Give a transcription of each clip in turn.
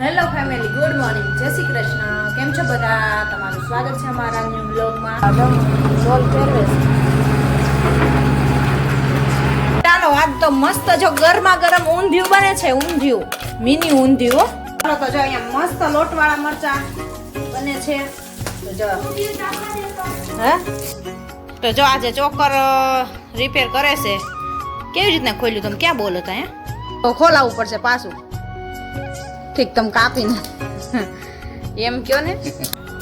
Hello family, good morning, જય શ્રી કૃષ્ણ. કેમ છો બધા? તમારું સ્વાગત છે અમારા ન્યૂ બ્લોગમાં. રોલ ફેરવે ચાલો, આજ તો મસ્ત જો ગરમા ગરમ ઊંધિયું બને છે. ઊંધિયું, મિની ઊંધિયું. ચાલો તો જો અહીંયા મસ્ત લોટવાળા મરચા બને છે. તો જો તો જો આજે ચોકર રિપેર કરે છે. કેવી રીતના ખોલ્યું? તમે ક્યાં બોલો તા? તો ખોલાવવું પડશે પાછું. ઠીક, તમે કાપીને એમ કયો ને.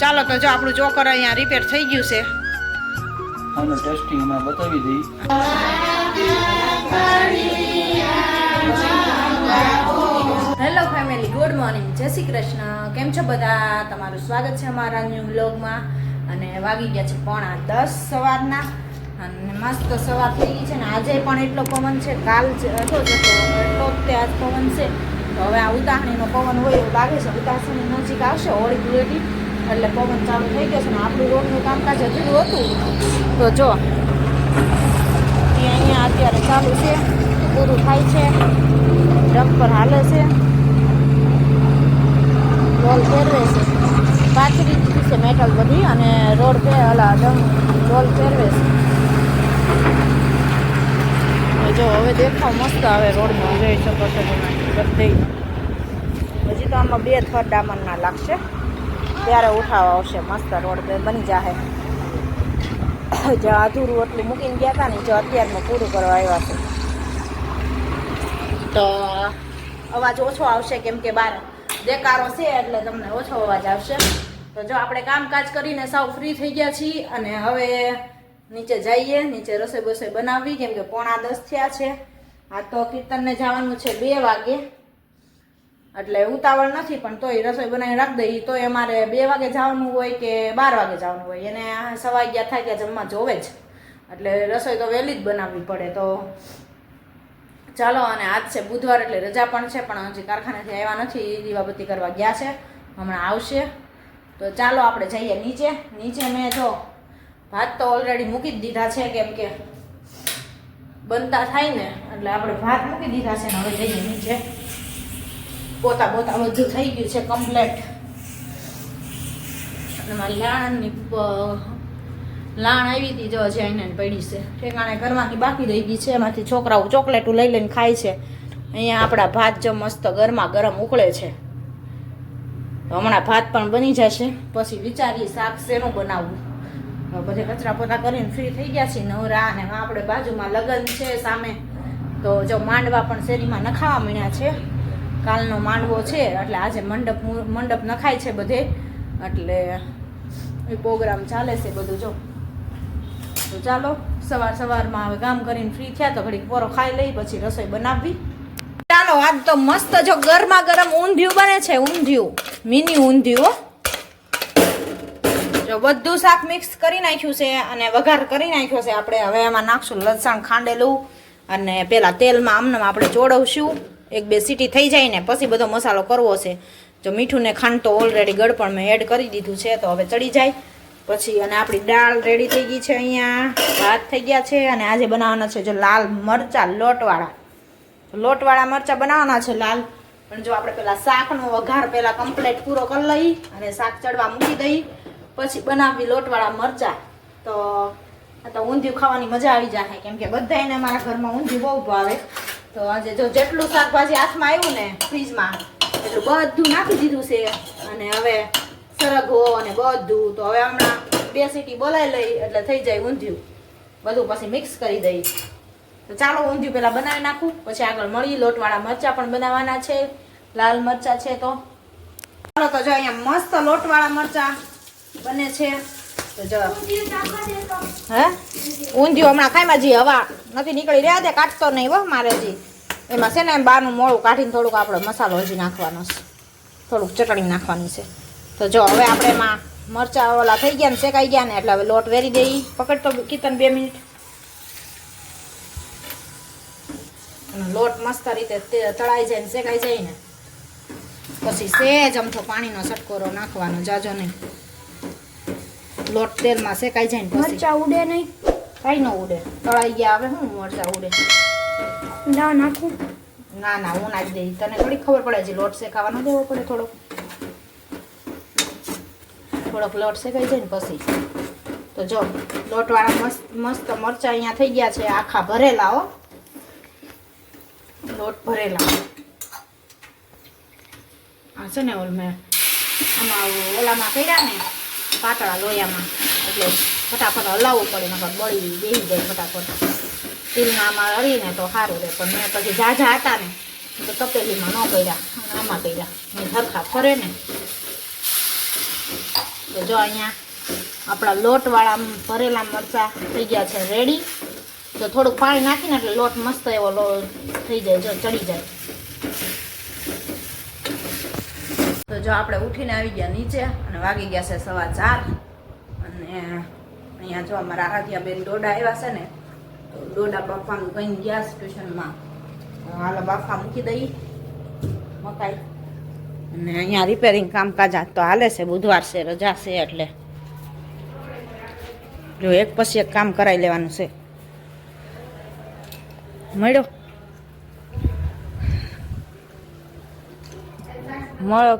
ચાલો તો જો આપણું ચોકર અહીંયા રિપેર થઈ ગયું છે. આનું ટેસ્ટિંગ અમે બતાવી દઈ. હેલો ફેમિલી, ગુડ મોર્નિંગ, જય શ્રી કૃષ્ણ. કેમ છો બધા? તમારું સ્વાગત છે અમારા ન્યૂ બ્લોગમાં. અને વાગી ગયા છે 9:45 સવારના. અને મસ્ત સવાર થઈ ગઈ છે ને આજે પણ એટલો પવન છે. કાલ હતો જ એટલો જ તે આજ પવન છે. તો હવે આ ઉતાહણીનો પવન હોય એવું લાગે છે. ઉતાસણી નજીક આવશે હોળી ધૂળેટી એટલે પવન ચાલુ થઈ ગયો છે ને આપણું રોડનું કામકાજ અધૂરું હતું. તો જો અહીંયા અત્યારે ચાલુ છે, પૂરું થાય છે. ડમ્પર હાલે છે, રોલ ફેરવે છે, પાથરી દીધી છે મેટલ બધી અને રોડ પે રોલ ફેરવે છે. જો હવે દેખાવ મસ્ત આવે રોડમાં, જોઈ શકો છો તમે બધે. હજી તો આમાં 2 થર ડામરના લાગશે ત્યારે ઉઠાવ આવશે. મસ્ત રોડ બની જશે. જ્યાં અધૂરું એટલું મૂકીને ગયા હતા ને જો અત્યારમાં પૂરું કરવા આવ્યા છે. તો અવાજ ઓછો આવશે કેમ કે બહાર દેકારો છે એટલે તમને ઓછો અવાજ આવશે. તો જો આપણે કામકાજ કરીને સાવ ફ્રી થઈ ગયા છીએ અને હવે નીચે જઈએ. નીચે રસોઈ બસોઈ બનાવવી કેમ કે 9:45 થયા છે. આ તો કીર્તનને જવાનું છે 2 વાગે એટલે ઉતાવળ નથી પણ તોય રસોઈ બનાવી રાખી દઈએ. તોય અમારે 2 વાગે જવાનું હોય કે 12 વાગે જવાનું હોય, એને 11:15 થાય કે જમવા જોવે જ એટલે રસોઈ તો વહેલી જ બનાવવી પડે. તો ચાલો, અને આજ છે બુધવાર એટલે રજા પણ છે પણ હજી કારખાનેથી આવ્યા નથી, દીવાબત્તી કરવા ગયા છે, હમણાં આવશે. તો ચાલો આપણે જઈએ નીચે. નીચે મેં જો ભાત તો ઓલરેડી મૂકી જ દીધા છે કેમ કે બનતા થાય ને એટલે આપણે ભાત મૂકી દીધા છે ને હવે જઈએ નીચે. પોતા બધું થઈ ગયું છે કમ્પ્લેટ. અને મારી લાણ આવી હતી જો હજી એને પડી છે ઠેકાણે કરવાની બાકી રહી ગઈ છે. એમાંથી છોકરાઓ ચોકલેટો લઈ લઈને ખાય છે. અહીંયા આપણા ભાત જો મસ્ત ગરમા ગરમ ઉકળે છે. હમણાં ભાત પણ બની જશે પછી વિચારીએ શાક શેનું બનાવવું. બધે કચરા પોતા કરીને ફ્રી થઈ ગયા છીએ નવરા. અને આપણે બાજુમાં લગ્ન છે સામે તો જો માંડવા પણ શેરીમાં નખાવા માંડ્યા છે. કાલનો માંડવો છે એટલે આજે મંડપ નખાય છે બધે એટલે એ પ્રોગ્રામ ચાલે છે બધું. જો તો ચાલો સવારમાં હવે કામ કરીને ફ્રી થયા તો ઘડીક પોરો ખાઈ લઈ પછી રસોઈ બનાવવી. ચાલો, આજ તો મસ્ત જો ગરમા ગરમ ઊંધિયું બને છે. ઊંધિયું, મિની ઊંધિયું. જો બધું શાક મિક્સ કરી નાખ્યું છે અને વઘાર કરી નાખ્યો છે આપણે. હવે એમાં નાખશું લસણ ખાંડેલું અને પેલા તેલમાં આમને આપણે ચોળવશું. 1-2 સીટી થઈ જાય ને પછી બધો મસાલો કરવો છે. જો મીઠું ને ખાંડ તો ઓલરેડી ગળપણ મેં એડ કરી દીધું છે તો હવે ચડી જાય પછી. અને આપણી દાળ રેડી થઈ ગઈ છે, અહીંયા ભાત થઈ ગયા છે. અને આજે બનાવવાના છે જો લાલ મરચાં લોટવાળા મરચાં બનાવવાના છે લાલ. પણ જો આપણે પેલા શાકનો વઘાર પેલા કમ્પ્લીટ પૂરો કરી લઈ અને શાક ચડવા મૂકી દઈ પછી બનાવી લોટવાળા મરચાં. તો આ તો ઊંધિયું ખાવાની મજા આવી જાય કેમ કે બધાને અમારા ઘરમાં ઊંધિયું બહુ ભાવે. તો આજે જો જેટલું શાકભાજી હાથમાં આવ્યું ને ફ્રીજમાં એટલું બધું નાખી દીધું છે. અને હવે સરગવો અને બધું તો હવે હમણાં 2 સીટી બોલાવી લઈ એટલે થઈ જાય ઊંધિયું. બધું પછી મિક્સ કરી દઈ. તો ચાલો ઊંધિયું પહેલાં બનાવી નાખું પછી આગળ મળી. લોટવાળા મરચાં પણ બનાવવાના છે, લાલ મરચાં છે. તો ચાલો તો જો અહીંયા મસ્ત લોટવાળા મરચાં બને છે. તો જો ઊંધિયું હમણાં ખાઈમાં જી હવા નથી નીકળી રહ્યા તે કાઢતો નહીં હો મારે હજી. એમાં છે ને એમ બહારનું મોળું કાઢીને થોડુંક આપણે મસાલો હજી નાખવાનો છે, થોડુંક ચટણી નાખવાની છે. તો જો હવે આપણે એમાં મરચાં ઓલા થઈ ગયા ને શેકાઈ ગયા ને એટલે હવે લોટ વેરી દઈ. પકડતો કીર્તન 2 મિનિટ. અને લોટ મસ્ત રીતે તળાઈ જાય ને શેકાઈ જાય ને પછી સેજ અમથો પાણીનો સટકોરો નાખવાનો, જાજો નહીં. લોટ તેલમાં શેકાઈ જાય ને પછી મરચા ઉડે નહીં, કાંઈ ન ઉડે. તળાઈ ગયા હવે શું મરચા ઉડે? ના નાખું ના ના હું નાખી દઈ, તને થોડી ખબર પડે છે લોટ શેકાવાનો દેવો પડે થોડોક લોટ શેકાઈ જાય ને પછી. તો જો લોટવાળા મસ્ત મસ્ત મરચાં અહીંયા થઈ ગયા છે, આખા ભરેલા હો, લોટ ભરેલા. આ છે ને મેં આમાં ઓલામાં કર્યા ને પાતળા લોયામાં, એટલે ફટાફટ હલાવવું પડે, નકર બળી બેસી જાય ફટાફટ. તેલમાં આમાં હરીને તો સારું રહે, પણ મેં પછી ઝાઝા હતા ને તો તપેલીમાં ન કર્યા, આમાં કર્યા, મેં સરખા ફરે ને. તો જો અહીંયા આપણા લોટવાળા ભરેલા મરચાં થઈ ગયા છે રેડી. તો થોડુંક પાણી નાખીને એટલે લોટ મસ્ત એવો થઈ જાય, જો ચડી જાય. તો જો આપણે ઉઠીને આવી ગયા નીચે અને વાગી ગયા છે 4:15. અને અહીંયા જો અમારા આરાધ્યા બેન ડોડા આવ્યા છે ને, તો ડોડા બાફવાનું કઈ ગયા છે ટ્યુશનમાં. હાલો બાફા મૂકી દઈ મકાઈ. અને અહીંયા રિપેરિંગ કામકાજ તો હાલે છે, બુધવાર છે, રજા છે, એટલે જો એક પછી એક કામ કરાવી લેવાનું છે. મળ્યો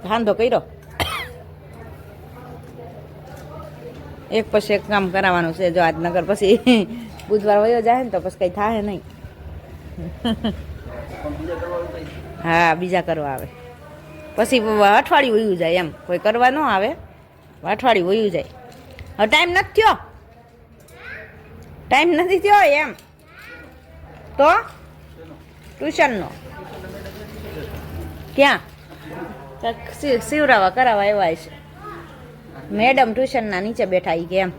ખાંધો કર્યો, એક પછી એક કામ કરાવવાનું છે. જો આજ નગર પછી બુધવાર વયો જાય ને તો પછી કઈ થાય નહીં. હા બીજા કરવા આવે પછી અઠવાડિયું વયું જાય, એમ કોઈ કરવા ન આવે, અઠવાડિયું વયું જાય. હવે ટાઈમ નથી થયો, ટાઈમ નથી થયો એમ તો ટ્યુશનનો ક્યાં શિવરાવા કરાવવા એવા છે મેડમ, ટ્યુશનના નીચે બેઠા ઈ કે એમ.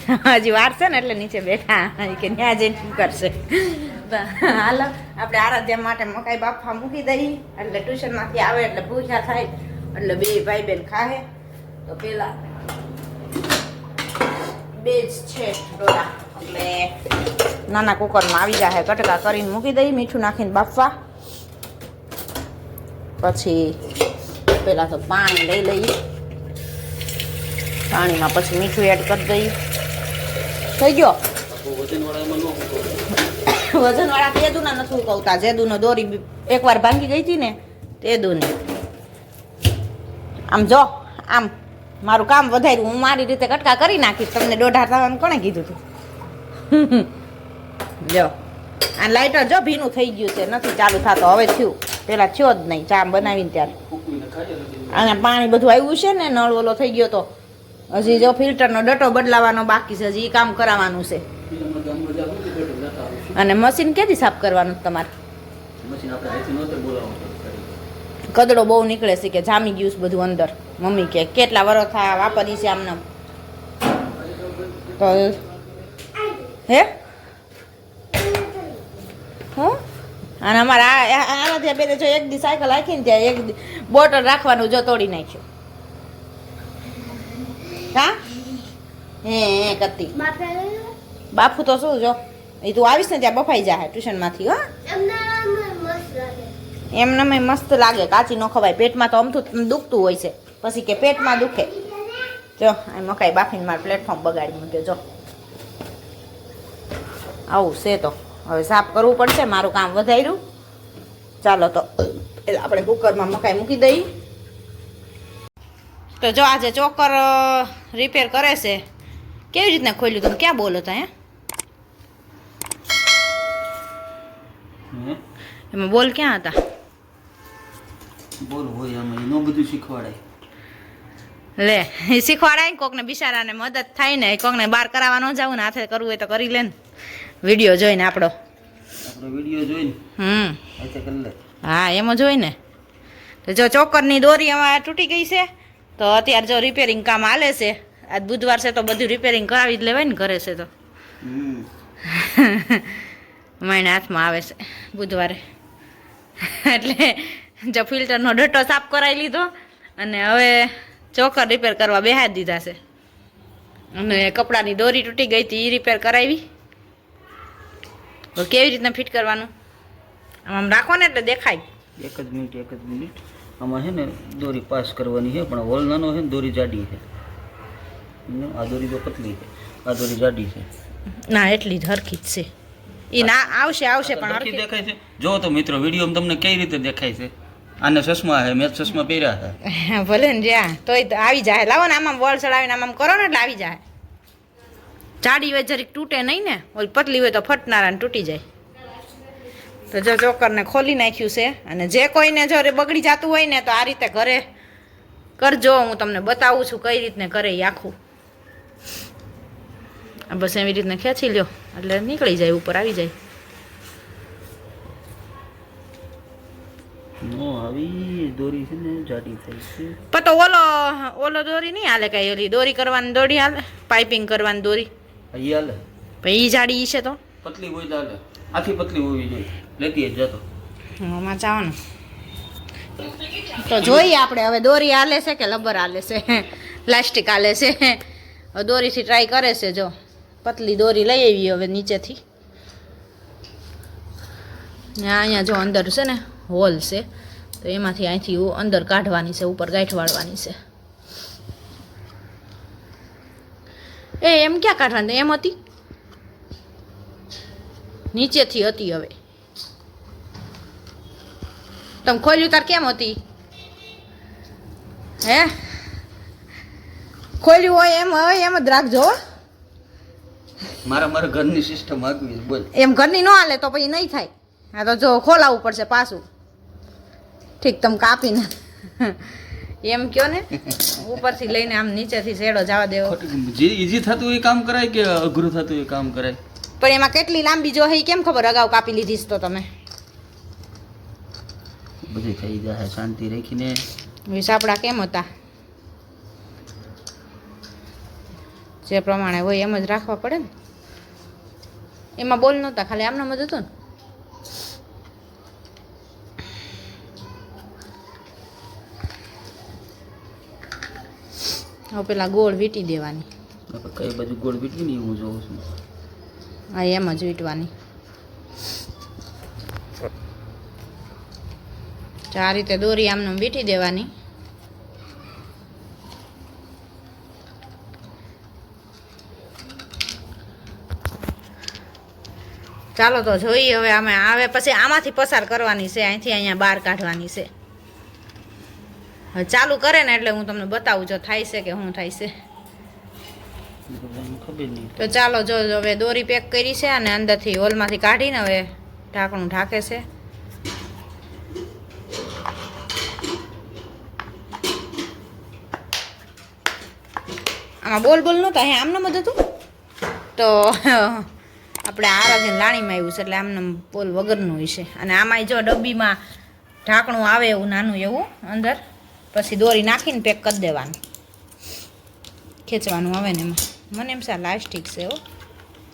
હજી વાર છે ને એટલે નીચે બેઠા કે ત્યાં જઈને શું કરશે. હાલો આપણે આરાધ્યા માટે મકાઈ બાફા મૂકી દઈએ, એટલે ટ્યુશનમાંથી આવે એટલે ભૂખ્યા થાય, એટલે બે ભાઈ બેન ખાહે. તો પેલા બે જ છે ડોળા, એટલે નાના કુકરમાં આવી જાય, કટકા કરીને મૂકી દઈએ મીઠું નાખીને બાફવા. પછી પેલા તો પાણી લઈ લઈએ, પાણીમાં પછી મીઠું એડ કરી દઈએ. થઈ ગયો વજનવાળા તેદુના નથી ઉકવતા, જેદુનો દોરી એકવાર ભાંગી ગઈ હતી ને તેદુને. આમ જો આમ મારું કામ વધાર્યું, હું મારી રીતે કટકા કરી નાખીશ, તમને દોઢા થવાનું કોણે કીધું હતું. જો આ લાઇટર જો ભીનું થઈ ગયું છે, નથી ચાલુ થતો, હવે થયું, પેલા થયો જ નહીં ચા બનાવીને ત્યારે. અને પાણી બધું આવ્યું છે ને, નળ ઓલો થઈ ગયો તો હજી જો ફિલ્ટરનો ડટો બદલાવાનો બાકી છે, હજી એ કામ કરાવવાનું છે. અને મશીન ક્યાંથી સાફ કરવાનું તમારે? કદડો બહુ નીકળે છે કે જામી ગયું છે બધું અંદર. મમ્મી કે કેટલા વર્ષ થયા વાપરી છે આમને. તો હે હું અને અમારા આના ત્યાં બે જો એક દી સાયકલ રાખીને ત્યાં એક બોટલ રાખવાનું જો તોડી નાખ્યું. હા હે કતી બાપુ તો શું જો એ તું આવીશ ને ત્યાં બફાઈ જાય ટ્યુશનમાંથી. હા એમને મસ્ત લાગે, કાચી ન ખવાય, પેટમાં તો અમથું દુખતું હોય છે, પછી કે પેટમાં દુખે. જો આ મકાઈ બાફીને મારે પ્લેટફોર્મ બગાડી મૂક્યો. જો આવું છે, તો હવે સાફ કરવું પડશે, મારું કામ વધાર્યું. ચાલો તો આપણે કુકરમાં મકાઈ મૂકી દઈએ. તો જો આજે ચોકર રિપેર કરે છે, કેવી રીતના ખોલ્યું તમે ક્યાં બોલો તા? એમાં બોલ ક્યાં હતા? બોલ હોય આમાં એનો બધું શીખવાડાય. લે એ શીખવાડાય ને, કોકને બિચારાને મદદ થાય ને, કોકને બહાર કરાવવા ન જવું ને, હાથે કરવું હોય તો કરી લે ને, વિડીયો જોઈને આપણો વિડીયો જોઈને હાથે કરી લે. હા એમ જ હોય ને. તો જો ચોકરની દોરી અમારે તૂટી ગઈ છે, તો અત્યારે જો રિપેરિંગ કામ હાલે છે. આજ બુધવાર છે તો બધું રિપેરિંગ કરાવી જ લેવાય ને, ઘરે છે તો મહિને હાથમાં આવે છે બુધવારે. એટલે જો ફિલ્ટરનો ડટ્ટો સાફ કરાવી લીધો અને હવે ચોકર રિપેર કરવા બેહાડી દીધા છે. અને કપડાની દોરી તૂટી ગઈ હતી, એ રિપેર કરાવી. તો કેવી રીતના ફિટ કરવાનું આમ રાખો ને એટલે દેખાય. એક જ મિનિટ આમાં છે ને દોરી પાસ કરવાની છે, પણ હોલ નાનો છે ને દોરી જાડી છે. આ દોરી તો પતલી છે, આ દોરી જાડી છે. ના એટલી જ હરખી જ છે. ઈ ના આવશે પણ હરખી હરખી દેખાય છે. જો તો મિત્રો વિડીયો તમને કઈ રીતે દેખાય છે. આને ચશ્મા હે, મેં ચશ્મા પહેર્યા છે. ભલે ને જ્યાં તોય તો આવી જાય. લાવો ને આમાં વળ ચડાવીને આમ કરો ને એટલે આવી જાય. જાડી હોય જરીક તૂટે નહીં ને, ઓલી પતલી હોય તો ફટનારા ને તૂટી જાય. તો જો ચોકરને ખોલી નાખ્યું છે. અને જે કોઈને જો બગડી જતું હોય ને તો આ રીતે ઘરે કરજો. હું તમને બતાવું છું કઈ રીતને કરે એ આખું. બસ એવી રીતને ખેંચી લ્યો એટલે નીકળી જાય, ઉપર આવી જાય. નો આવી દોરી છે ને જાડી થઈ છે. પણ તો ઓલો દોરી નહીં હાલે કઈ, ઓલી દોરી કરવાની દોરી હાલે, પાઇપિંગ કરવાની દોરી. અહીં હાલે. ભાઈ ઈ જાડી ઈ છે તો પતલી હોય તો હાલે. આથી પતલી હોવી જોઈએ. લેતી જ જતો. આમાં ચાવાનું તો જોઈએ આપણે હવે દોરી હાલે છે કે લબર હાલે છે, પ્લાસ્ટિક હાલે છે. હવે દોરીથી ટ્રાય કરે છે. જો પતલી દોરી લઈ આવી હવે નીચેથી. ને અહીંયા જો અંદર છે ને હોલ છે, તો એમાંથી અહીંથી અંદર કાઢવાની છે, ઉપર ગાંઠ વાળવાની છે. એમ ક્યાં કાઢવાની? એમ હતી નીચેથી હતી. હવે તમે ખોલ્યું તાર કેમ હતી? હે ખોલ્યું હોય એમ હવે એમ જ રાખજો. મારા ઘરની સિસ્ટમ આગવી બોલ. એમ ઘરની ન હાલે તો પછી નહીં થાય. હા તો જો ખોલાવવું પડશે પાછું. ઠીક તમે કાપીને એમ કયો ને, ઉપરથી લઈને આમ નીચેથી શેડો જવા દેવો. જે ઈઝી થતું એ કામ કરાય કે અઘરું થતું એ કામ કરાય? પણ એમાં કેટલી લાંબી જો હે કેમ ખબર? અગાઉ કાપી લીધીશ તો તમે. બધી થઈ જાય શાંતિ રાખીને. સાપડા કેમ હતા જે પ્રમાણે હોય એમ જ રાખવા પડે ને. એમાં બોલ નહોતા, ખાલી આમનામ જ હતું ને. હવે પેલા ગોળ વીટી દેવાની. કઈ બાજુ ગોળ વીટવી ને હું જોઉં છું. હા એમ જ વીટવાની. આ રીતે દોરી આમને વીટી દેવાની. ચાલો તો જોઈએ હવે અમે આવે પછી આમાંથી પસાર કરવાની છે, અહીંથી અહીંયા બહાર કાઢવાની છે. હવે ચાલુ કરે ને એટલે હું તમને બતાવું જો થાય છે કે શું થાય છે. ખબર નહીં. તો ચાલો જો હવે દોરી પેક કરી છે અને અંદરથી હોલમાંથી કાઢીને હવે ઢાંકણું ઢાંકે છે. આમાં બોલ નહોતા, હે આમને જ હતું. તો આપણે આરાધીને લાણીમાં આવ્યું છે એટલે આમને બોલ વગરનું હોય છે. અને આમાંય જો ડબ્બીમાં ઢાંકણું આવે એવું નાનું એવું અંદર, પછી દોરી નાખીને પેક કરી દેવાનું. ખેંચવાનું આવે ને એમાં. મને એમ છે લાસ્ટિક છે હો.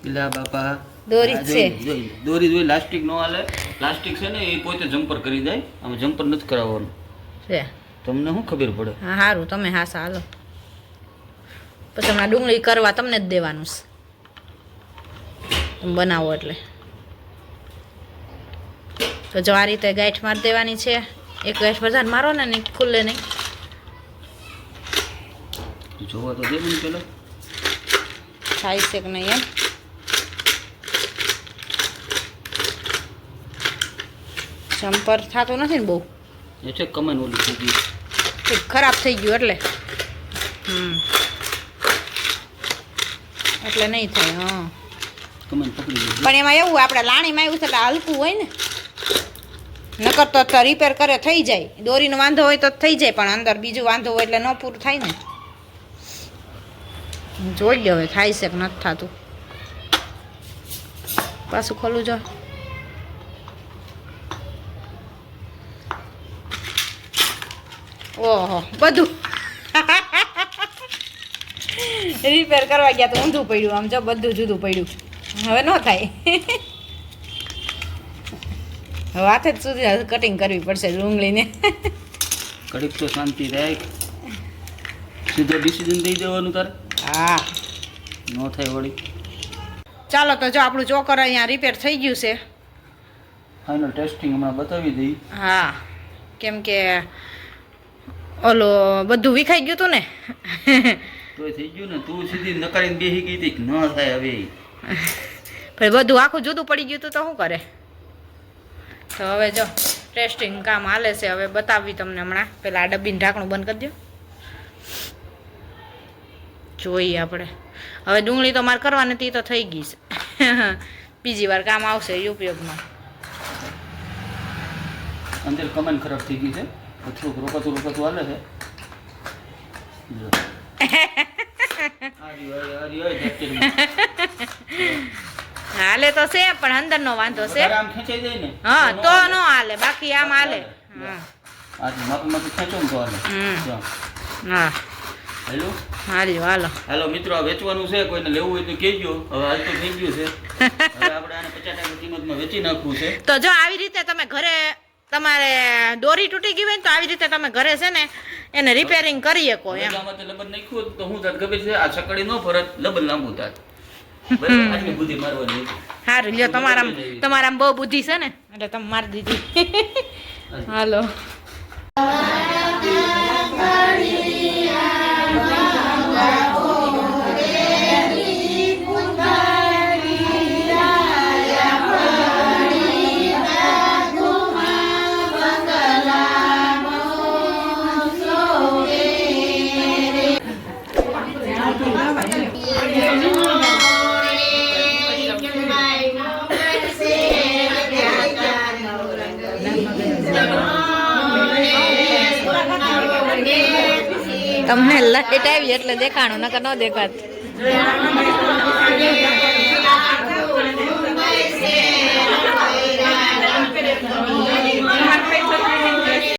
પેલા બાપા દોરી જ છે. દોરી જોઈ લાસ્ટિક નો હાલે. પ્લાસ્ટિક છે ને એ પોતે જમ્પર કરી જાય. આમાં જમ્પર નથી કરાવવાનું છે. તમને શું ખબર પડે? હા સારું, તમે હા હાલો. પછી હમણાં ડુંગળી કરવા તમને જ દેવાનું છે, તમે બનાવો એટલે. તો જો આ રીતે ગાંઠ મારી દેવાની છે. એક ગાંઠ વધારે મારો ને ખુલ્લે નહીં. જોવા તો દે મને પેલા થાય છે કે નહીં એમ. જમ્પર થતું નથી ને બહુ. એ છે કમાન ઓલી થઈ ગઈ. ખરાબ થઈ ગયું એટલે એટલે નહીં થાય. હા કમાન પકડી ગઈ. પણ એમાં એવું આપણે લાણીમાં આવ્યું છે એટલે હલકું હોય ને, નકર તો રિપેર કરે થઈ જાય. દોરીનો વાંધો હોય તો થઈ જાય, પણ અંદર બીજું વાંધો હોય એટલે ન પૂરું થાય ને. જોઈ લો હવે થાય છે કે નથી થતું. પાછું ખોલું જો. ઓહો બધું રિપેર કરવા ગયા તો ઊંધું પડ્યું. આમ જો બધું જુદું પડ્યું. હવે ન થાય. હવે હાથે જ સુધી કટિંગ કરવી પડશે ડુંગળીને. કડીક તો શાંતિ રાખ. સીધો ડિસિઝન દઈ દેવાનું તારે. હા ન થાય વળી. ચાલો તો જો આપણું ચોકર અહીંયા રિપેર થઈ ગયું છે. ફાઇનલ ટેસ્ટિંગ હમણાં બતાવી દઈ. હા કેમ કે ઓલો બધું વિખાઈ ગયું હતું ને. તોય થઈ ગયું ને. તું સીધી નકારીને બેસી ગઈ હતી ન થાય હવે. પછી બધું આખું જુદું પડી ગયું હતું તો શું કરે. તો હવે જો ટેસ્ટિંગ કામ હાલે છે. હવે બતાવી તમને હમણાં. પેલા આ ડબ્બીનું ઢાંકણું બંધ કરી દો. જોઈએ આપણે. હવે ડુંગળી તો મારે કરવાની હતી તો થઈ ગઈ છે. બીજી વાર કામ આવશે ઉપયોગમાં. અંદર કમેન્ટ ખરાબ થઈ ગઈ છે. થોડુંક રોકાતું હાલે છે. જો. હાલે તો છે પણ અંદરનો વાંધો છે. આમ ખેંચાઈ જાય ને. હા તો નો હાલે, બાકી આમ હાલે. હા આજે માપમાંથી ખેંચો ને તો હાલે. જો. હા હેલો હાલો હાલો મિત્રો, આ વેચવાનું છે. કોઈને લેવું હોય તો કહેજો. હવે હાલ તો થઈ ગયું છે. હવે આપણે આને 50% કિંમતમાં વેચી નાખવું છે. તો જો આવી રીતે તમે ઘરે તમારે દોરી તૂટી ગઈ હોય ને તો આવી રીતે તમે ઘરે છે ને એને રિપેરિંગ કરી શકો એમ. આમાં તે લબન નાખ્યું તો હું તાત ખબર છે આ સકડી નો ફરત લબન લાંબુ થાત. બરાબર, આટલી બુદ્ધિ મારવાની. સારું લ્યો, તમારામાં બહુ બુદ્ધિ છે ને એટલે તમે મારી દીધી. હાલો તમને લાઈટ આવી એટલે દેખાણું, નકર ન દેખાત.